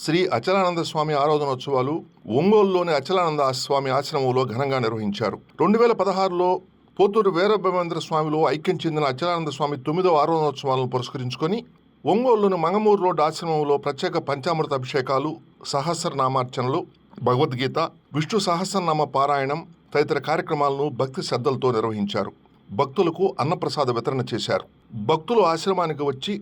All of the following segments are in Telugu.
శ్రీ అచలానంద స్వామి ఆరాధనోత్సవాలు ఒంగోలులోని అచలానంద స్వామి ఆశ్రమంలో ఘనంగా నిర్వహించారు. 2016లో పోతూరు వీరబ్రహ్మేంద్ర స్వామిలో ఐక్యం చెందిన అచలానంద స్వామి 9వ ఆరాధనోత్సవాలను పురస్కరించుకొని ఒంగోలులోని మంగమూరు రోడ్ ఆశ్రమంలో ప్రత్యేక పంచామృత అభిషేకాలు, సహస్రనామార్చనలు, భగవద్గీత, విష్ణు సహస్రనామ పారాయణం తదితర కార్యక్రమాలను భక్తి శ్రద్ధలతో నిర్వహించారు. భక్తులకు అన్నప్రసాద వితరణ చేశారు. భక్తులు ఆశ్రమానికి వచ్చి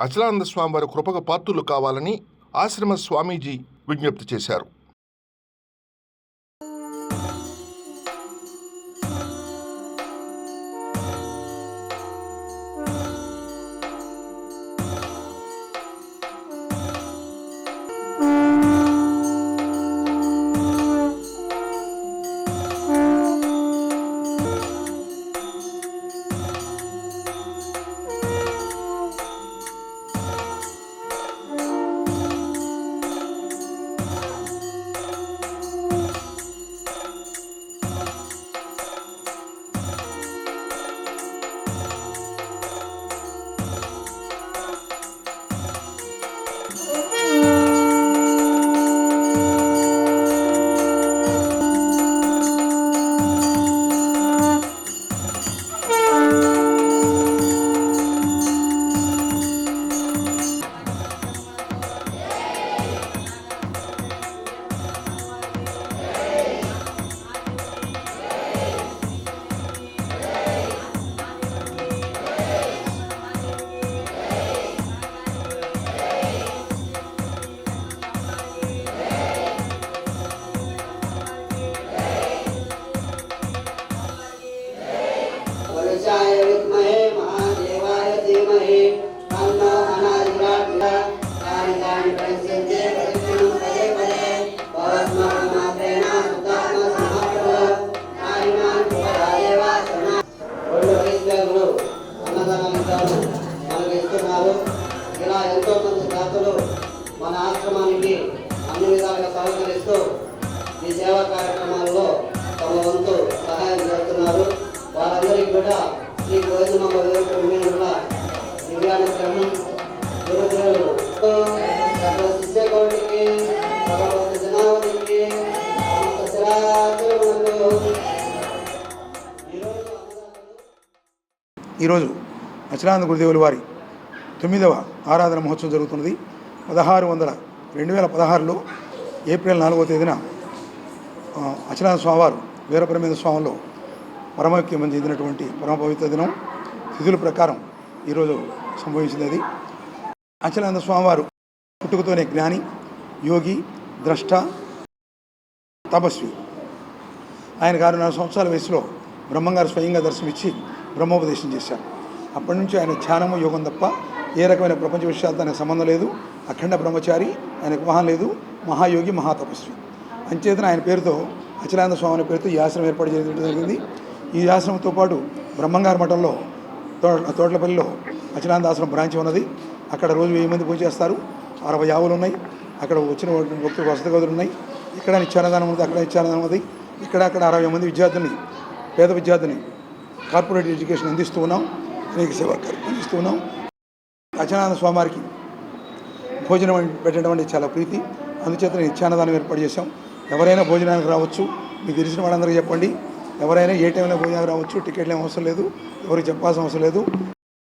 అచలానంద స్వామి వారి కృపకు పాత్రులు కావాలని ఆశ్రమ స్వామీజీ విజ్ఞప్తి చేశారు. ఇలా ఎంతో మంది దాతలు మన ఆశ్రమానికి అన్ని విధాలుగా సహకరిస్తూ ఈ సేవా కార్యక్రమాల్లో తమ వంతు సహాయం చేస్తున్నారు. వారందరికీ కూడా శ్రీ గోవిందమ్మ దివ్యానుగ్రహం గురుదేవులు శిష్య కోటికి భగవత్ జనావళికి ఈరోజు అచలానంద గురుదేవుల వారి 9వ ఆరాధన మహోత్సవం జరుగుతున్నది. 2016లో ఏప్రిల్ 4వ తేదీన అచలానంద స్వామివారు వీరబ్రహ్మేంద్ర స్వామిలో పరమైక్యం చెందినటువంటి పరమ పవిత్ర దినం. తిథుల ప్రకారం ఈరోజు సంభవించింది. అది అచలానంద స్వామివారు పుట్టుకతోనే జ్ఞాని, యోగి, ద్రష్ట, తపస్వి. ఆయన 6 సంవత్సరాల వయసులో బ్రహ్మంగారు స్వయంగా దర్శనమిచ్చి బ్రహ్మోపదేశం చేశారు. అప్పటి నుంచి ఆయన ధ్యానము, యోగం తప్ప ఏ రకమైన ప్రపంచ విషయాలతో ఆయనకు సంబంధం లేదు. అఖండ బ్రహ్మచారి, ఆయనకు వివాహం లేదు, మహాయోగి, మహాతపస్వి. అంచేతన ఆయన పేరుతో అచలానంద స్వామి అనే పేరుతో ఈ ఆశ్రమం ఏర్పాటు చేయడం జరిగింది. ఈ ఆశ్రమంతో పాటు బ్రహ్మంగారి మఠంలో తోట్లపల్లిలో అచలానంద ఆశ్రమం బ్రాంచ్ ఉన్నది. అక్కడ రోజు 1000 మంది పూజ చేస్తారు. 60 ఆవులు ఉన్నాయి. అక్కడ వచ్చిన భక్తులకు వసతి గదులు ఉన్నాయి. ఇక్కడ నిత్యాన్నదానం ఉంది, అక్కడ నిత్యాన్నదానం ఉంది. ఇక్కడ 60 మంది విద్యార్థుల్ని, పేద విద్యార్థుల్ని కార్పొరేట్ ఎడ్యుకేషన్ అందిస్తూ ఉన్నాం. అనేక సేవా కార్యక్రమాలు అందిస్తూ ఉన్నాం. అచలానంద స్వామివారికి భోజనం పెట్టడం అంటే చాలా ప్రీతి. అందుచేత నిత్యాన్నదానం ఏర్పాటు చేశాం. ఎవరైనా భోజనానికి రావచ్చు. మీకు తెలిసిన వాళ్ళందరికీ చెప్పండి. ఎవరైనా ఏ టైంలో భోజనానికి రావచ్చు. టికెట్లు ఏం అవసరం లేదు, ఎవరికి చెప్పాల్సిన అవసరం లేదు.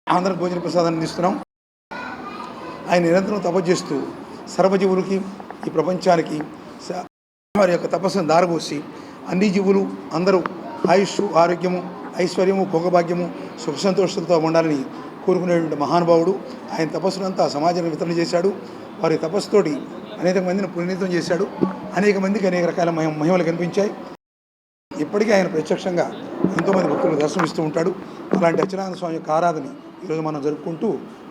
అందరికి భోజన ప్రసాదాన్ని అందిస్తున్నాం. ఆయన నిరంతరం తపస్సు చేస్తూ సర్వజీవులకి, ఈ ప్రపంచానికి వారి యొక్క తపస్సును దారబోసి అన్ని జీవులు అందరూ ఆయుష్, ఆరోగ్యము, ఐశ్వర్యము, భోగభాగ్యము, సుఖ సంతోషాలతో ఉండాలని కోరుకునేటువంటి మహానుభావుడు. ఆయన తపస్సునంతా సమాజానికి వితరణ చేశాడు. వారి తపస్సుతోటి అనేక మందిని పునీతం చేశాడు. అనేక మందికి అనేక రకాల మహిమలు కనిపించాయి. ఇప్పటికీ ఆయన ప్రత్యక్షంగా ఎంతోమంది భక్తులకు దర్శనమిస్తూ ఉంటాడు. అలాంటి అచలానంద స్వామి యొక్క ఆరాధన ఈరోజు మనం జరుపుకుంటూ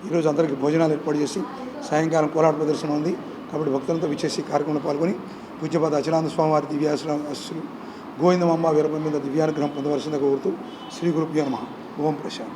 ఈరోజు అందరికీ భోజనాలు ఏర్పాటు చేసి సాయంకాలం కోలాట ప్రదర్శన ఉంది. కాబట్టి భక్తులతో విచ్చేసి కార్యక్రమంలో పాల్గొని పూజ్యపాద అచలానంద స్వామి వారి దివ్యాశ్రమ గోవిందమ్మ వీరబ్రహ్మేంద్ర దివ్యానుగ్రహం పొందవలసిందిగా కోరుతూ శ్రీ గురుభ్యో నమః. ఓం ప్రశాంత్.